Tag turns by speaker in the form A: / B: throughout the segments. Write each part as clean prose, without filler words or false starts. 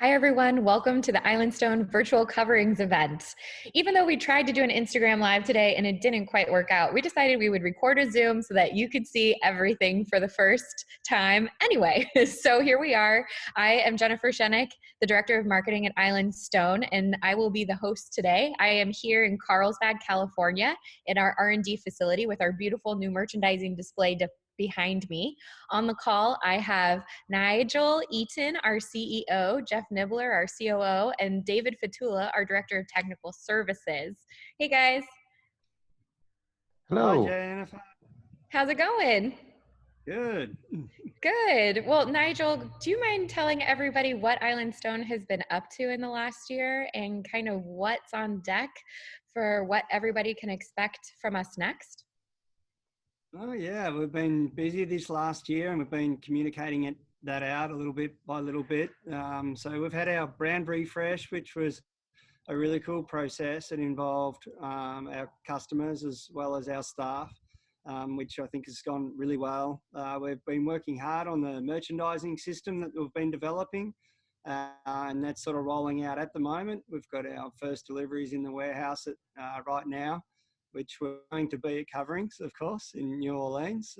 A: Hi, everyone. Welcome to the Island Stone virtual coverings event. Even though we tried to do an Instagram live today and it didn't quite work out, we decided we would record a Zoom so that you could see everything for the first time anyway. So here we are. I am Jennifer Shenik, the Director of Marketing at Island Stone, and I will be the host today. I am here in Carlsbad, California, in our R&D facility with our beautiful new merchandising display behind me. On the call, I have Nigel Eaton, our CEO, Jeff Nibbler, our COO, and David Fatula, our Director of Technical Services. Hey guys.
B: Hi,
C: Hello.
B: Jennifer.
A: How's it going?
B: Good.
A: Good. Well, Nigel, do you mind telling everybody what Island Stone has been up to in the last year and kind of what's on deck for what everybody can expect from us next?
B: Oh, yeah, we've been busy this last year and we've been communicating that out a little bit by little bit. So we've had our brand refresh, which was a really cool process. It involved our customers as well as our staff, which I think has gone really well. We've been working hard on the merchandising system that we've been developing, and that's sort of rolling out at the moment. We've got our first deliveries in the warehouse right now, which we're going to be at coverings, of course, in New Orleans.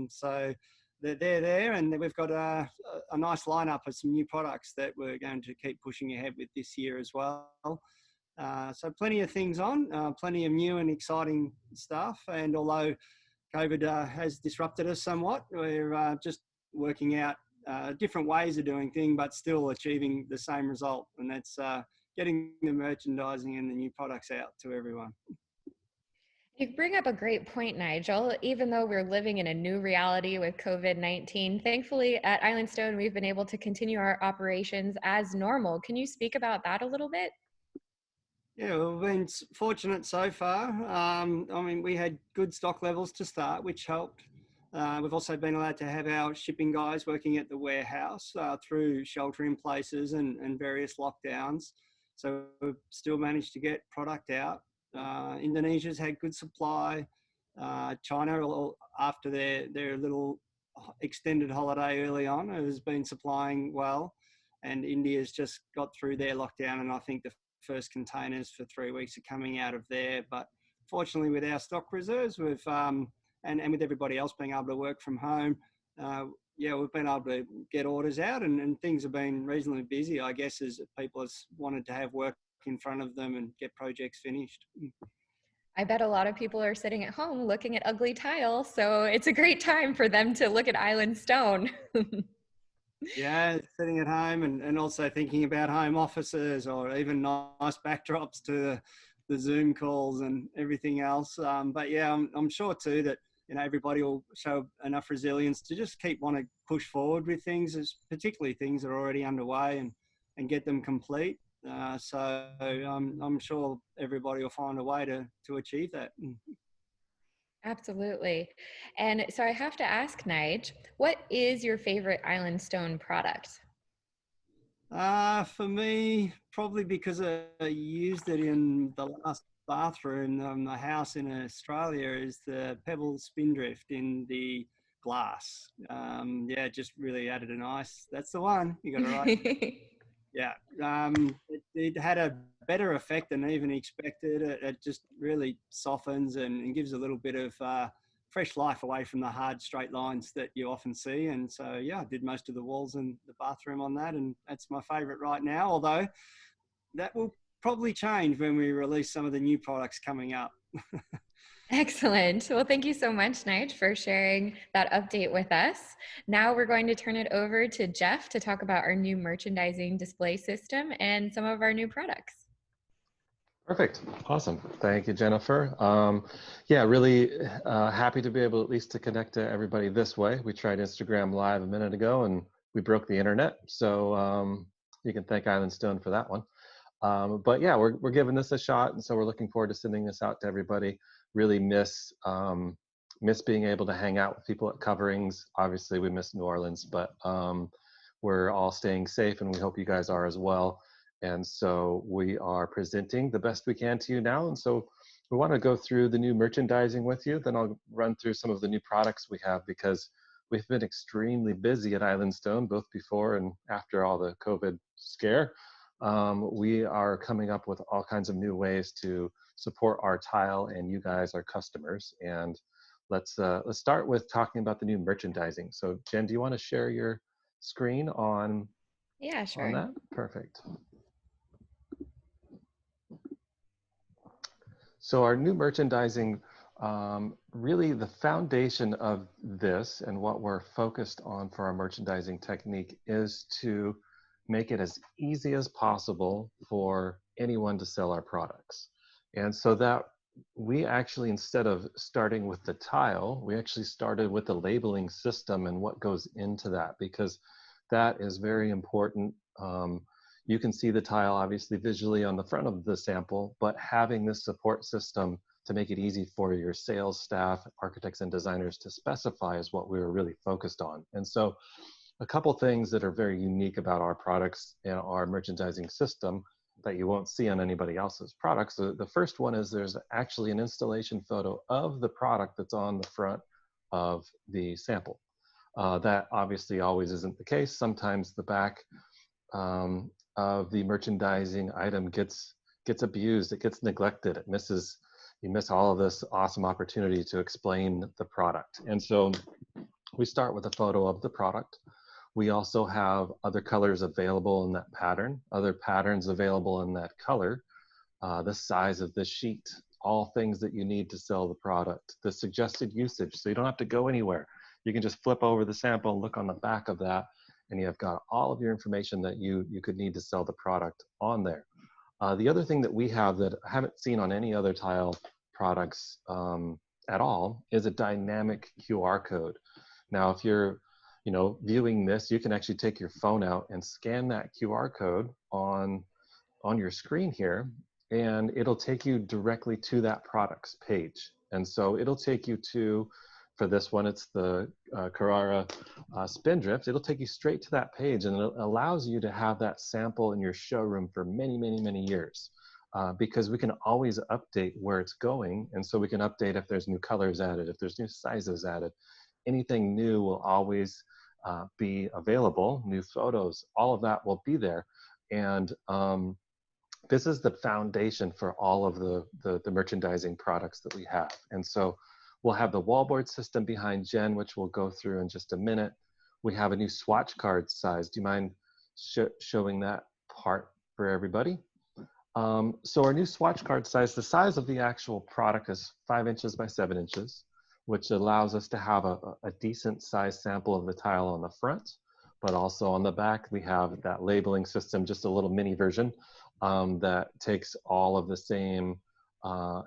B: So they're there, and we've got a nice lineup of some new products that we're going to keep pushing ahead with this year as well. So plenty of things on, plenty of new and exciting stuff. And although COVID has disrupted us somewhat, we're just working out different ways of doing things, but still achieving the same result. And that's getting the merchandising and the new products out to everyone.
A: You bring up a great point, Nigel. Even though we're living in a new reality with COVID-19, thankfully at Island Stone, we've been able to continue our operations as normal. Can you speak about that a little bit?
B: Yeah, we've been fortunate so far. I mean, we had good stock levels to start, which helped. We've also been allowed to have our shipping guys working at the warehouse through shelter in places and various lockdowns. So we've still managed to get product out. Indonesia's had good supply. China, after their little extended holiday early on, has been supplying well. And India's just got through their lockdown, and I think the first containers for 3 weeks are coming out of there. But fortunately, with our stock reserves, we've and with everybody else being able to work from home, we've been able to get orders out, and things have been reasonably busy, I guess, as people have wanted to have work in front of them and get projects finished.
A: I bet a lot of people are sitting at home looking at ugly tile, so it's a great time for them to look at Island Stone.
B: Yeah, sitting at home and also thinking about home offices or even nice backdrops to the Zoom calls and everything else. But yeah, I'm sure too that everybody will show enough resilience to just keep wanting to push forward with things, particularly things that are already underway, and get them complete. So I'm sure everybody will find a way to achieve that.
A: Absolutely. And so I have to ask, Nige, what is your favorite Island Stone product?
B: For me, probably because I used it in the last bathroom of the house in Australia, is the Pebble Spindrift in the glass. Yeah, just really added a nice. That's the one. You got it right. Yeah. It had a better effect than even expected. It just really softens and gives a little bit of fresh life away from the hard straight lines that you often see. And so, yeah, I did most of the walls in the bathroom on that, and that's my favorite right now, although that will probably change when we release some of the new products coming up.
A: Excellent. Well, thank you so much, Nige, for sharing that update with us. Now we're going to turn it over to Jeff to talk about our new merchandising display system and some of our new products.
C: Perfect. Awesome. Thank you, Jennifer. Yeah, really happy to be able at least to connect to everybody this way. We tried Instagram Live a minute ago and we broke the internet. So you can thank Island Stone for that one. But yeah, we're giving this a shot. And so we're looking forward to sending this out to everybody. Really miss being able to hang out with people at coverings. Obviously, we miss New Orleans, but we're all staying safe and we hope you guys are as well. And so we are presenting the best we can to you now. And so we want to go through the new merchandising with you. Then I'll run through some of the new products we have, because we've been extremely busy at Island Stone, both before and after all the COVID scare. We are coming up with all kinds of new ways to support our tile and you guys, our customers. And let's start with talking about the new merchandising. So Jen, do you want to share your screen on
A: Yeah, sure.
C: that? Perfect. So our new merchandising, really the foundation of this and what we're focused on for our merchandising technique is to make it as easy as possible for anyone to sell our products. And so that we actually, instead of starting with the tile, we actually started with the labeling system and what goes into that, because that is very important. You can see the tile obviously visually on the front of the sample, but having this support system to make it easy for your sales staff, architects and designers to specify is what we were really focused on. And so a couple things that are very unique about our products and our merchandising system that you won't see on anybody else's products. The first one is there's actually an installation photo of the product that's on the front of the sample. That obviously always isn't the case. Sometimes the back of the merchandising item gets abused, it gets neglected, you miss all of this awesome opportunity to explain the product. And so we start with a photo of the product. We also have other colors available in that pattern, other patterns available in that color, the size of the sheet, all things that you need to sell the product, the suggested usage, so you don't have to go anywhere. You can just flip over the sample and look on the back of that, and you've got all of your information that you could need to sell the product on there. The other thing that we have that I haven't seen on any other tile products at all is a dynamic QR code. Now, if you're viewing this, you can actually take your phone out and scan that QR code on your screen here, and it'll take you directly to that product's page. And so it'll take you to, for this one, it's the Carrara Spindrift. It'll take you straight to that page, and it allows you to have that sample in your showroom for many, many, many years, because we can always update where it's going. And so we can update if there's new colors added, if there's new sizes added. Anything new will always be available, new photos, all of that will be there. And this is the foundation for all of the merchandising products that we have. And so we'll have the wallboard system behind Jen, which we'll go through in just a minute. We have a new swatch card size. Do you mind showing that part for everybody? So our new swatch card size, the size of the actual product is 5 inches by 7 inches, which allows us to have a decent size sample of the tile on the front, but also on the back, we have that labeling system, just a little mini version that takes all of the same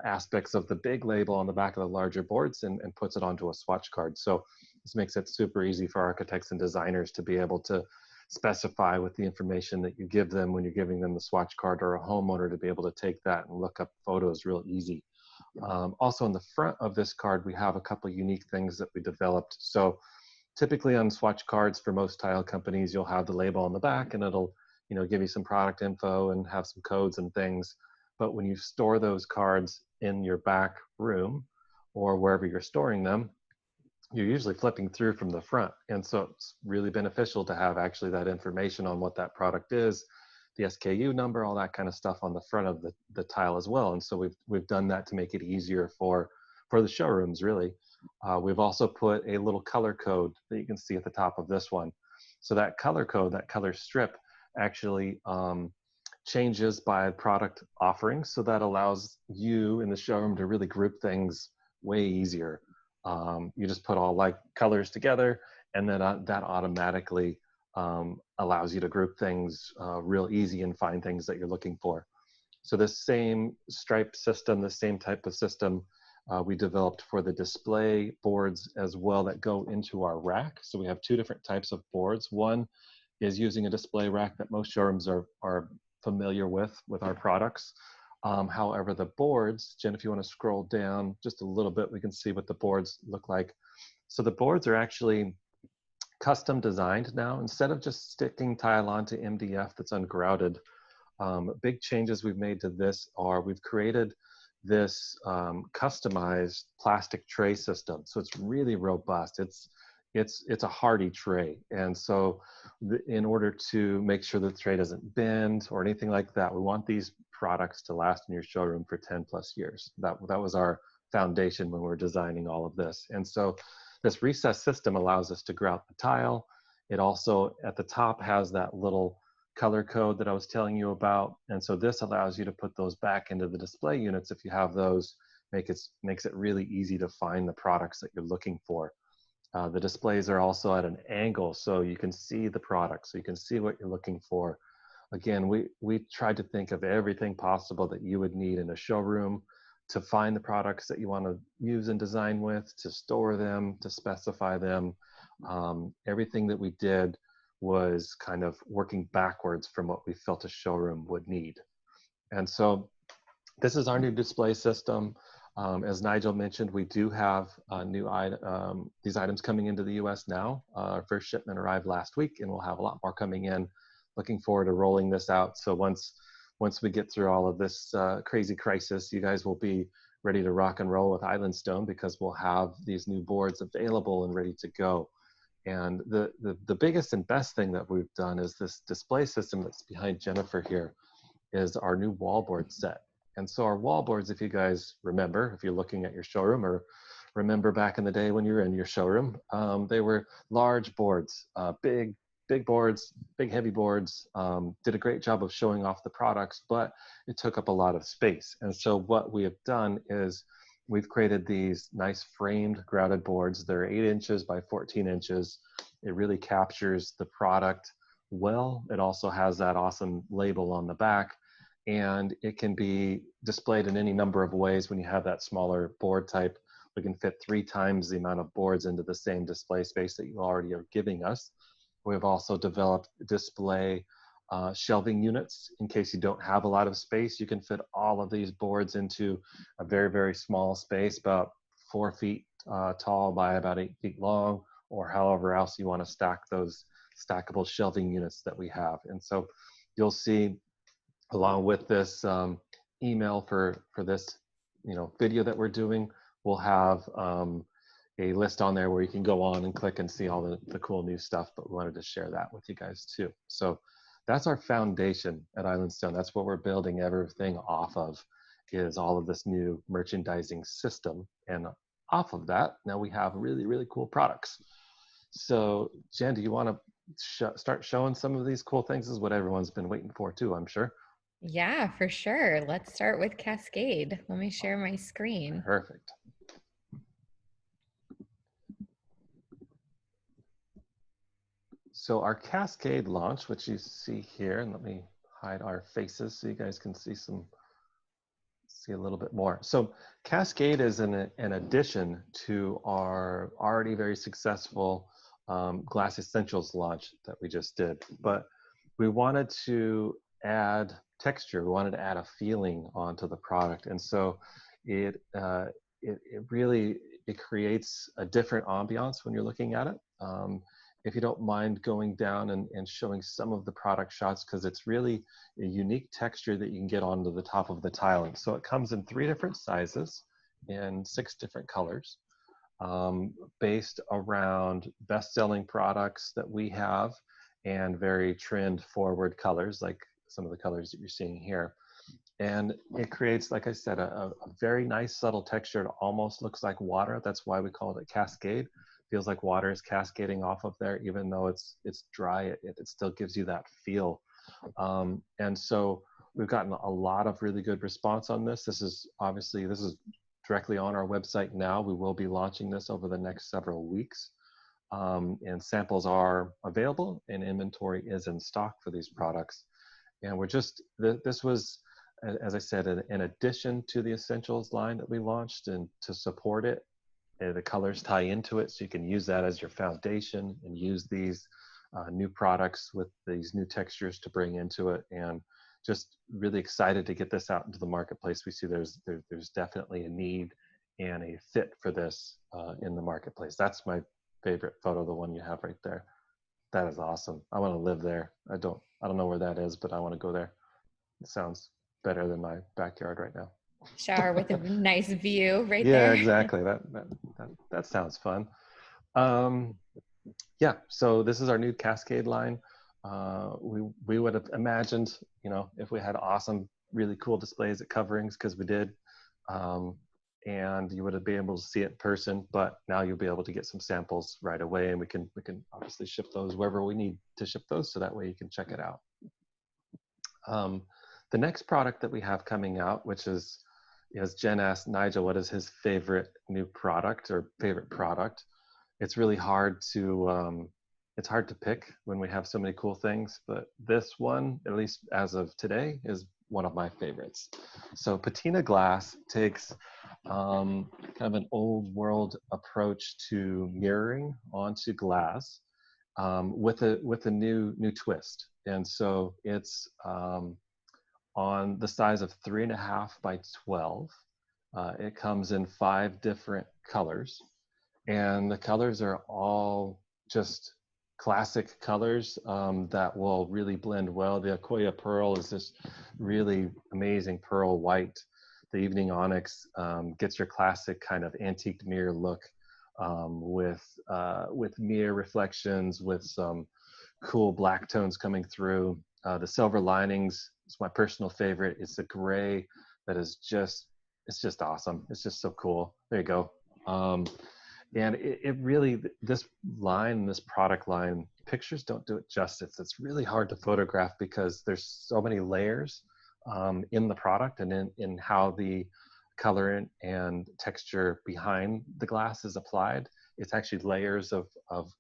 C: aspects of the big label on the back of the larger boards and puts it onto a swatch card. So this makes it super easy for architects and designers to be able to specify with the information that you give them when you're giving them the swatch card, or a homeowner to be able to take that and look up photos real easy. Also on the front of this card, we have a couple of unique things that we developed. So typically on swatch cards for most tile companies, you'll have the label on the back and it'll give you some product info and have some codes and things. But when you store those cards in your back room or wherever you're storing them, you're usually flipping through from the front. And so it's really beneficial to have actually that information on what that product is, the SKU number, all that kind of stuff on the front of the tile as well. And so we've done that to make it easier for the showrooms, really. We've also put a little color code that you can see at the top of this one. So that color code, that color strip, actually changes by product offerings. So that allows you in the showroom to really group things way easier. You just put all like colors together, and then that automatically allows you to group things real easy and find things that you're looking for. So this same stripe system, the same type of system, we developed for the display boards as well that go into our rack. So we have two different types of boards. One is using a display rack that most showrooms are familiar with our products. However, the boards, Jen, if you want to scroll down just a little bit, we can see what the boards look like. So the boards are actually custom designed now. Instead of just sticking tile onto MDF that's ungrouted, big changes we've made to this are we've created this customized plastic tray system. So it's really robust. it's a hardy tray. And so in order to make sure that the tray doesn't bend or anything like that, we want these products to last in your showroom for 10 plus years. That was our foundation when we were designing all of this. And so this recessed system allows us to grout the tile. It also at the top has that little color code that I was telling you about. And so this allows you to put those back into the display units if you have those. Makes it really easy to find the products that you're looking for. The displays are also at an angle, so you can see the product, so you can see what you're looking for. Again, we tried to think of everything possible that you would need in a showroom to find the products that you want to use and design with, to store them, to specify them. Everything that we did was kind of working backwards from what we felt a showroom would need. And so this is our new display system. As Nigel mentioned, we do have these items coming into the US now. Our first shipment arrived last week, and we'll have a lot more coming in. Looking forward to rolling this out. So once we get through all of this crazy crisis, you guys will be ready to rock and roll with Island Stone, because we'll have these new boards available and ready to go. And the biggest and best thing that we've done is this display system that's behind Jennifer here is our new wallboard set. And so our wallboards, if you guys remember, if you're looking at your showroom or remember back in the day when you were in your showroom, they were large boards, big boards, big heavy boards, did a great job of showing off the products, but it took up a lot of space. And so what we have done is we've created these nice framed grouted boards. They're 8 inches by 14 inches. It really captures the product well. It also has that awesome label on the back. And it can be displayed in any number of ways. When you have that smaller board type, we can fit 3 times the amount of boards into the same display space that you already are giving us. We've also developed display shelving units. In case you don't have a lot of space, you can fit all of these boards into a very, very small space, about 4 feet tall by about 8 feet long, or however else you want to stack those stackable shelving units that we have. And so you'll see, along with this email for this video that we're doing, we'll have a list on there where you can go on and click and see all the cool new stuff, but we wanted to share that with you guys too. So that's our foundation at Island Stone. That's what we're building everything off of, is all of this new merchandising system. And off of that, now we have really, really cool products. So Jen, do you want to start showing some of these cool things? This is what everyone's been waiting for too, I'm sure.
A: Yeah, for sure. Let's start with Cascade. Let me share my screen.
C: Perfect. So our Cascade launch, which you see here, and let me hide our faces so you guys can see a little bit more. So Cascade is an addition to our already very successful Glass Essentials launch that we just did. But we wanted to add texture. We wanted to add a feeling onto the product. And so it really creates a different ambiance when you're looking at it. If you don't mind going down and showing some of the product shots, because it's really a unique texture that you can get onto the top of the tiling. So it comes in 3 different sizes in 6 different colors, based around best-selling products that we have and very trend-forward colors, like some of the colors that you're seeing here. And it creates, like I said, a very nice subtle texture. It almost looks like water. That's why we call it Cascade. Feels like water is cascading off of there, even though it's dry. It still gives you that feel. And so we've gotten a lot of really good response on this. This is directly on our website now. We will be launching this over the next several weeks. And samples are available and inventory is in stock for these products. And this was, as I said, an addition to the Essentials line that we launched, and to support it, the colors tie into it, so you can use that as your foundation and use these new products with these new textures to bring into it. And just really excited to get this out into the marketplace. We see there's definitely a need and a fit for this in the marketplace. That's my favorite photo, the one you have right there. That is awesome. I want to live there. I don't know where that is, but I want to go there. It sounds better than my backyard right now.
A: Shower with a nice view right
C: yeah,
A: there.
C: Exactly. That sounds fun. Yeah, so this is our new Cascade line. We would have imagined, you know, if we had awesome, really cool displays at coverings, because we did, and you would have been able to see it in person. But now you'll be able to get some samples right away, and we can obviously ship those wherever we need to ship those, so that way you can check it out. The next product that we have coming out, which is, as Jen asked Nigel, what is his favorite new product or favorite product? It's really hard to pick when we have so many cool things, but this one, at least as of today, is one of my favorites. So Patina Glass takes kind of an old world approach to mirroring onto glass, with a new twist. And so it's on the size of 3.5 by 12. It comes in 5 different colors, and the colors are all just classic colors that will really blend well. The Akoya Pearl is this really amazing pearl white. The Evening Onyx gets your classic kind of antique mirror look, with mirror reflections, with some cool black tones coming through. The Silver Linings is my personal favorite. It's a gray that is just, it's just awesome. It's just so cool. There you go. And it really, this line, this product line, pictures don't do it justice. It's really hard to photograph because there's so many layers in the product, and in how the color and texture behind the glass is applied. It's actually layers of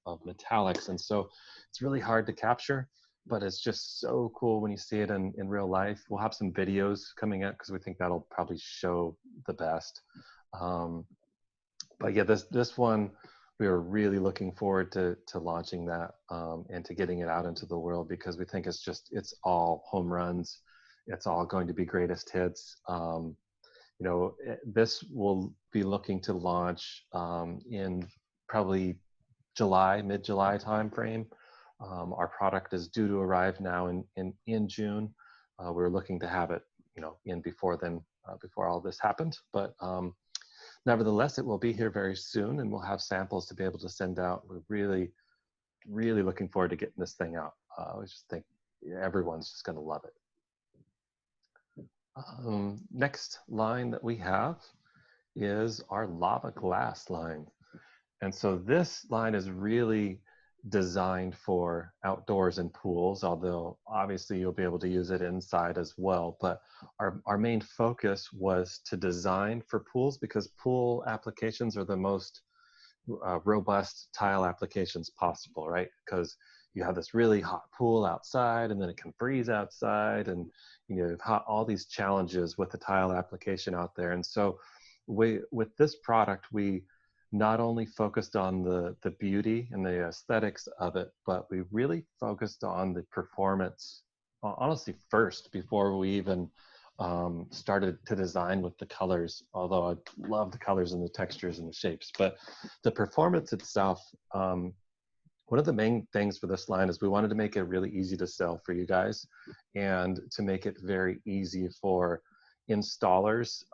C: metallics. And so it's really hard to capture, but it's just so cool when you see it in real life. We'll have some videos coming out because we think that'll probably show the best. But yeah, this one, we are really looking forward to launching that and to getting it out into the world, because we think it's all home runs. It's all going to be greatest hits. You know, this will be looking to launch in probably mid-July timeframe. Our product is due to arrive now in June. We're looking to have it, you know, in before then, before all this happened. But nevertheless, it will be here very soon, and we'll have samples to be able to send out. We're really, really looking forward to getting this thing out. I just think everyone's just going to love it. Next line that we have is our lava glass line. And so this line is really designed for outdoors and pools, although obviously you'll be able to use it inside as well. But our main focus was to design for pools, because pool applications are the most robust tile applications possible, right? Because you have this really hot pool outside, and then it can freeze outside, and you know, all these challenges with the tile application out there. And so with this product, we not only focused on the beauty and the aesthetics of it, but we really focused on the performance, honestly, first, before we even started to design with the colors, although I love the colors and the textures and the shapes. But the performance itself, one of the main things for this line is we wanted to make it really easy to sell for you guys, and to make it very easy for installers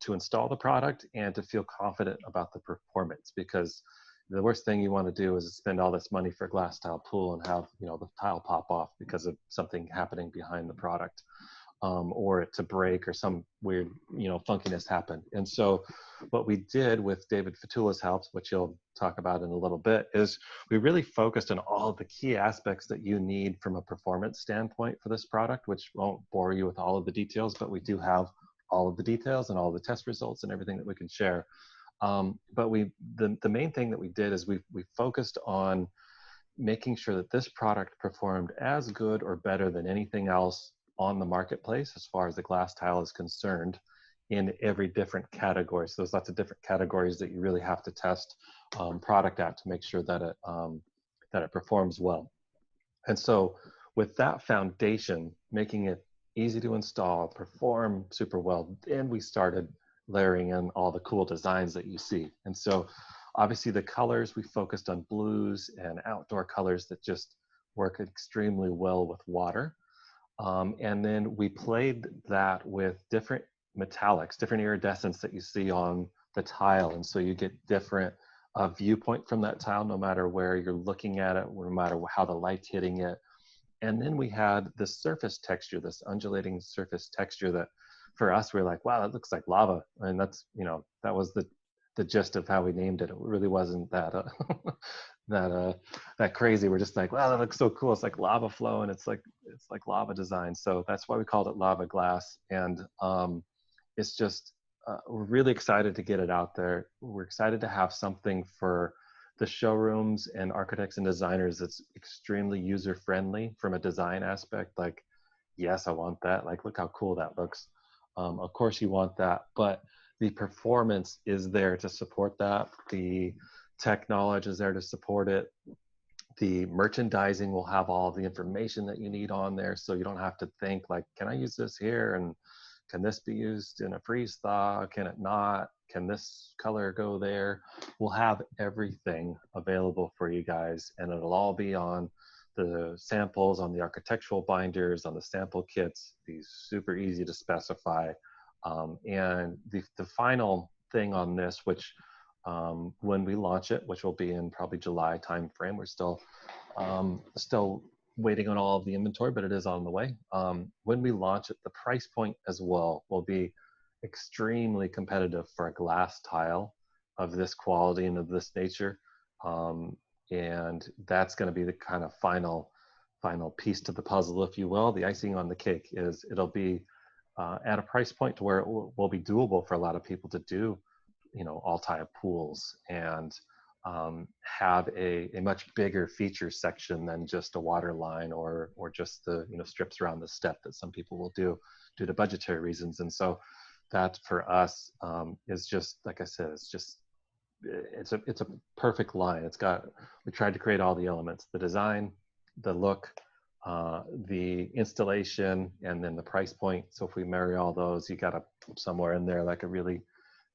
C: to install the product and to feel confident about the performance. Because the worst thing you want to do is spend all this money for a glass tile pool and have, you know, the tile pop off because of something happening behind the product, or it to break, or some weird, you know, funkiness happen. And so what we did with David Fatula's help, which you'll talk about in a little bit, is we really focused on all of the key aspects that you need from a performance standpoint for this product, which won't bore you with all of the details, but we do have all of the details and all the test results and everything that we can share. But the main thing that we did is we focused on making sure that this product performed as good or better than anything else on the marketplace as far as the glass tile is concerned, in every different category. So there's lots of different categories that you really have to test product at to make sure that it performs well. And so with that foundation, making it easy to install, perform super well, then we started layering in all the cool designs that you see. And so obviously the colors, we focused on blues and outdoor colors that just work extremely well with water. And then we played that with different metallics, different iridescence that you see on the tile. And so you get different a viewpoint from that tile, no matter where you're looking at it, no matter how the light's hitting it. And then we had this surface texture, this undulating surface texture that for us, we're like, wow, that looks like lava. And that's, that was the gist of how we named it. It really wasn't that, that crazy. We're just like, wow, that looks so cool. It's like lava flow and it's like lava design. So that's why we called it Lava Glass. And it's just, we're really excited to get it out there. We're excited to have something for the showrooms and architects and designers that's extremely user-friendly from a design aspect. Like, yes, I want that. Like, look how cool that looks. Of course you want that, but the performance is there to support that. The tech knowledge is there to support it. The merchandising will have all the information that you need on there, so you don't have to think like, can I use this here? And can this be used in a freeze thaw? Can it not? Can this color go there? We'll have everything available for you guys, and it'll all be on the samples, on the architectural binders, on the sample kits. These super easy to specify. And the final thing on this, which when we launch it, which will be in probably July timeframe, we're still waiting on all of the inventory, but it is on the way. When we launch it, the price point as well will be extremely competitive for a glass tile of this quality and of this nature. And that's going to be the kind of final piece to the puzzle, if you will. The icing on the cake is it'll be at a price point to where it will be doable for a lot of people to do, all tile pools and have a much bigger feature section than just a water line or just the strips around the step that some people will do due to budgetary reasons. And so that for us is just, like I said, it's a perfect line. We tried to create all the elements: the design, the look, the installation, and then the price point. So if we marry all those, you got to somewhere in there like a really,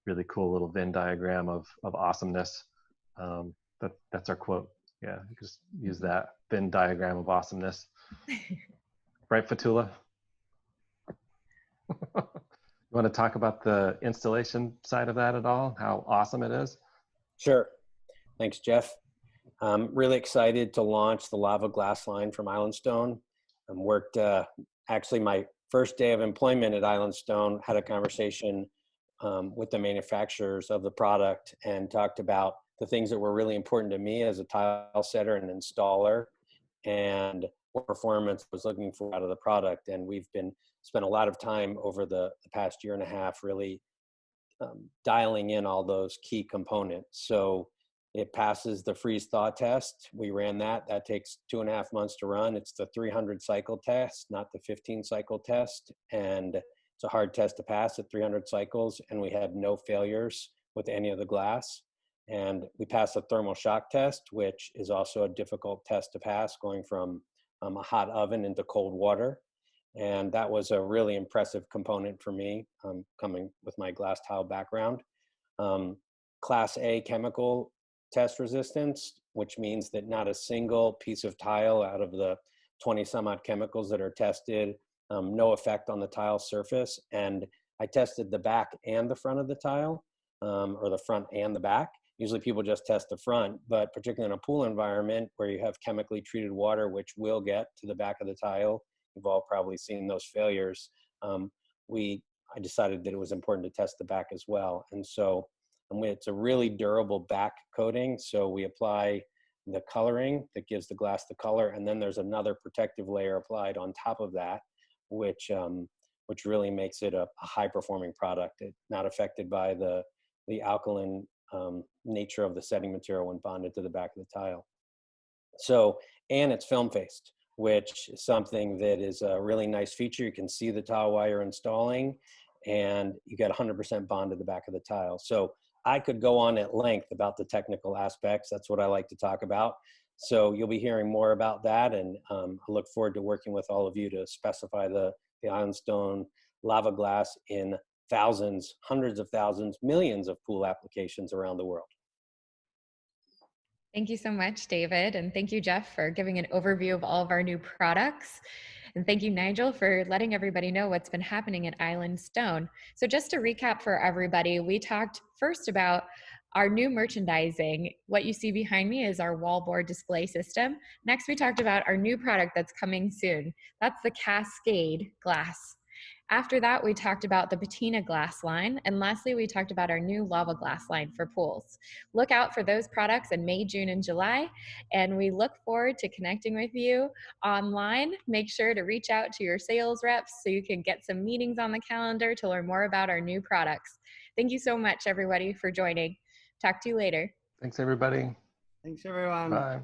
C: really cool little Venn diagram of awesomeness. That's our quote. Yeah, you can just use that Venn diagram of awesomeness. Right, Fatula? You want to talk about the installation side of that at all? How awesome it is?
D: Sure. Thanks, Jeff. I'm really excited to launch the Lava Glass line from Island Stone. Worked actually my first day of employment at Island Stone, had a conversation with the manufacturers of the product and talked about the things that were really important to me as a tile setter and installer, and what performance I was looking for out of the product. And we've spent a lot of time over the past year and a half really dialing in all those key components. So it passes the freeze thaw test. We ran that. That takes 2.5 months to run. It's the 300 cycle test, not the 15 cycle test. And it's a hard test to pass at 300 cycles. And we had no failures with any of the glass. And we passed the thermal shock test, which is also a difficult test to pass, going from a hot oven into cold water. And that was a really impressive component for me, coming with my glass tile background. Class A chemical test resistance, which means that not a single piece of tile out of the 20 some odd chemicals that are tested, no effect on the tile surface. And I tested the back and the front of the tile, or the front and the back. Usually people just test the front, but particularly in a pool environment where you have chemically treated water, which will get to the back of the tile, you've all probably seen those failures. I decided that it was important to test the back as well. And so it's a really durable back coating. So we apply the coloring that gives the glass the color, and then there's another protective layer applied on top of that, which really makes it a high performing product. It's not affected by the alkaline nature of the setting material when bonded to the back of the tile. So, and it's film faced, which is something that is a really nice feature. You can see the tile while you're installing, and you get 100% bond to the back of the tile. So I could go on at length about the technical aspects. That's what I like to talk about. So you'll be hearing more about that, and I look forward to working with all of you to specify the Island Stone Lava Glass in thousands, hundreds of thousands, millions of pool applications around the world.
A: Thank you so much, David. And thank you, Jeff, for giving an overview of all of our new products. And thank you, Nigel, for letting everybody know what's been happening at Island Stone. So just to recap for everybody, we talked first about our new merchandising. What you see behind me is our wallboard display system. Next, we talked about our new product that's coming soon. That's the Cascade glass. After that, we talked about the Patina Glass line. And lastly, we talked about our new lava glass line for pools. Look out for those products in May, June, and July. And we look forward to connecting with you online. Make sure to reach out to your sales reps so you can get some meetings on the calendar to learn more about our new products. Thank you so much, everybody, for joining. Talk to you later.
C: Thanks, everybody.
B: Thanks, everyone.
C: Bye.